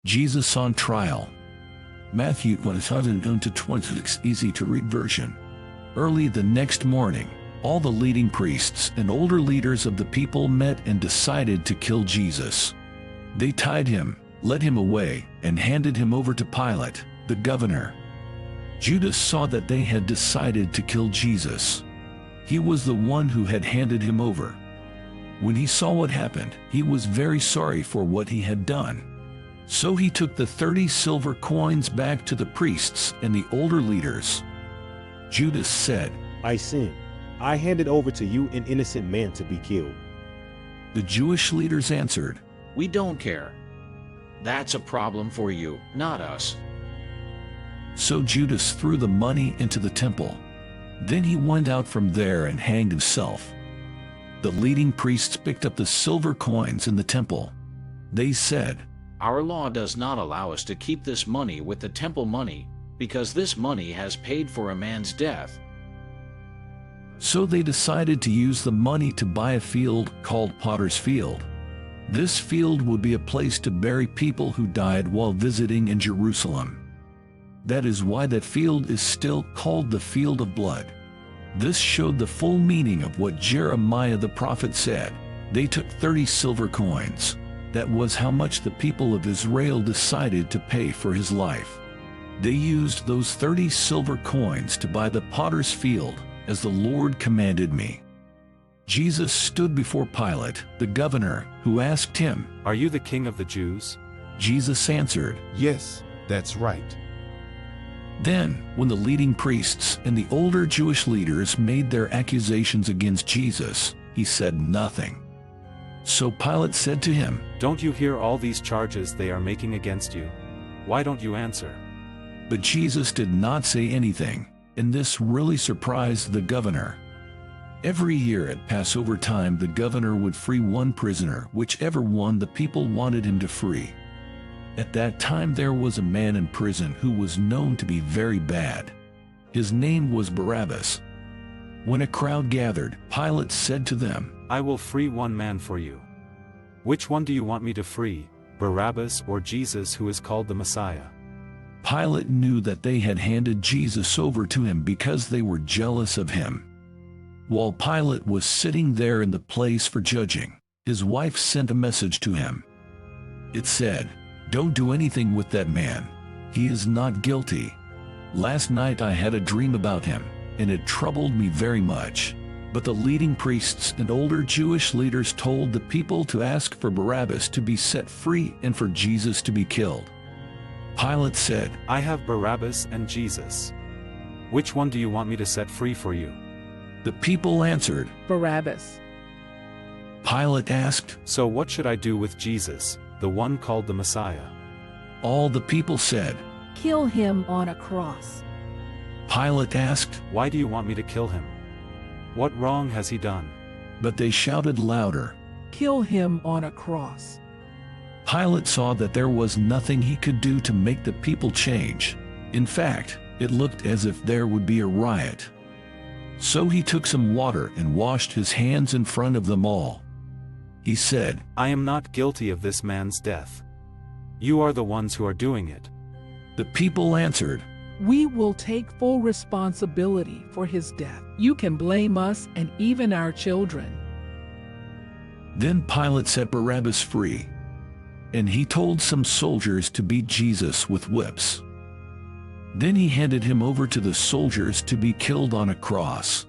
Jesus on trial. Matthew 1:1-26 easy to read version. Early the next morning, all the leading priests and older leaders of the people met and decided to kill Jesus. They tied him, led him away, and handed him over to Pilate, the governor. Judas saw that they had decided to kill Jesus. He was the one who had handed him over. When he saw what happened, he was very sorry for what he had done. So he took the 30 silver coins back to the priests and the older leaders. Judas said, I sinned. I handed over to you an innocent man to be killed. The Jewish leaders answered, We don't care. That's a problem for you, not us. So Judas threw the money into the temple. Then he went out from there and hanged himself. The leading priests picked up the silver coins in the temple. They said, Our law does not allow us to keep this money with the temple money, because this money has paid for a man's death. So they decided to use the money to buy a field called Potter's Field. This field would be a place to bury people who died while visiting in Jerusalem. That is why that field is still called the Field of Blood. This showed the full meaning of what Jeremiah the prophet said. They took 30 silver coins. That was how much the people of Israel decided to pay for his life. They used those 30 silver coins to buy the Potter's Field, as the Lord commanded me. Jesus stood before Pilate, the governor, who asked him, Are you the king of the Jews? Jesus answered, Yes, that's right. Then, when the leading priests and the older Jewish leaders made their accusations against Jesus, he said nothing. So Pilate said to him, Don't you hear all these charges they are making against you? Why don't you answer? But Jesus did not say anything, and this really surprised the governor. Every year at Passover time the governor would free one prisoner, whichever one the people wanted him to free. At that time there was a man in prison who was known to be very bad. His name was Barabbas. When a crowd gathered, Pilate said to them, I will free one man for you. Which one do you want me to free, Barabbas or Jesus who is called the Messiah? Pilate knew that they had handed Jesus over to him because they were jealous of him. While Pilate was sitting there in the place for judging, his wife sent a message to him. It said, Don't do anything with that man. He is not guilty. Last night I had a dream about him, and it troubled me very much. But the leading priests and older Jewish leaders told the people to ask for Barabbas to be set free and for Jesus to be killed. Pilate said, I have Barabbas and Jesus. Which one do you want me to set free for you? The people answered, Barabbas. Pilate asked, So what should I do with Jesus, the one called the Messiah? All the people said, Kill him on a cross. Pilate asked, Why do you want me to kill him? What wrong has he done? But they shouted louder, Kill him on a cross. Pilate saw that there was nothing he could do to make the people change. In fact, it looked as if there would be a riot. So he took some water and washed his hands in front of them all. He said, I am not guilty of this man's death. You are the ones who are doing it. The people answered, We will take full responsibility for his death. You can blame us and even our children. Then Pilate set Barabbas free. And he told some soldiers to beat Jesus with whips. Then he handed him over to the soldiers to be killed on a cross.